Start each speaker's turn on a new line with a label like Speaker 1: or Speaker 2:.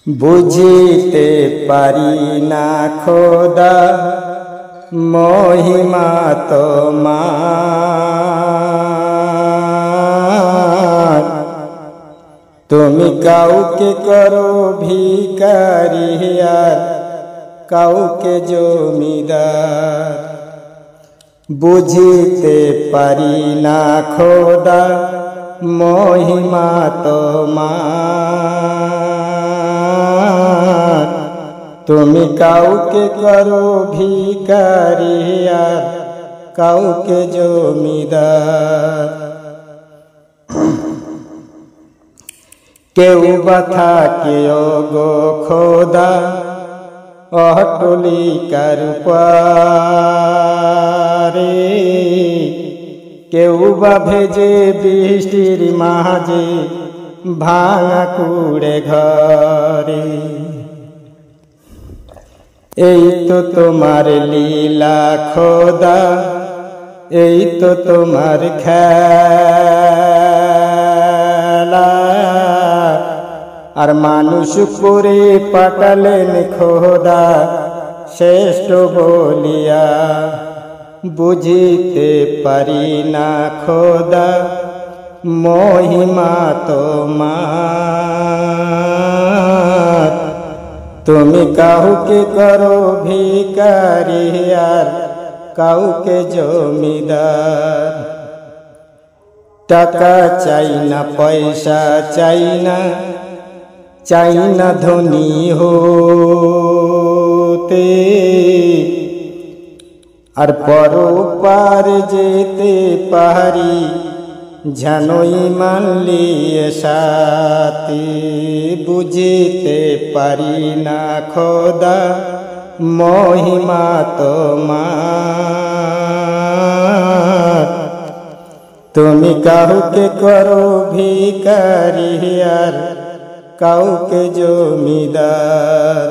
Speaker 1: বুঝিতে পারি না খোদা মহিমা তোমার। তুমি কাউকে করো ভিখারি আর কাউকে জমিদার। বুঝিতে পারি না খোদা মহিমা তোমার। তুমি কাউকে করো ভিখারি আর কাউকে জমিদার। কেউ বা থাকে গো খোদা অটলিকার পারে, কেউ বা ভেজে বৃষ্টির মাঝে ভাঙা কুড়ে ঘরে। এই তো তোমার লীলা খোদা, এই তো তোমার খেলা। আর মানুষ করে পাঠালেন খোদা শ্রেষ্ঠ বলিয়া। বুঝিতে পারি না খোদা মহিমা তোমার। তুমি কাউকে করো ভিখারি আর কাউকে জমিদার। টাকা চাই না, পয়সা চাই না, চাই না ধনী হতে। আর পরপার যেতে পারি যেন ঈমান নিয়ে সাথে। বুঝিতে পারি না খোদা মহিমা তোমার। তুমি কাউকে করো ভিখারি আর কাউকে জমিদার।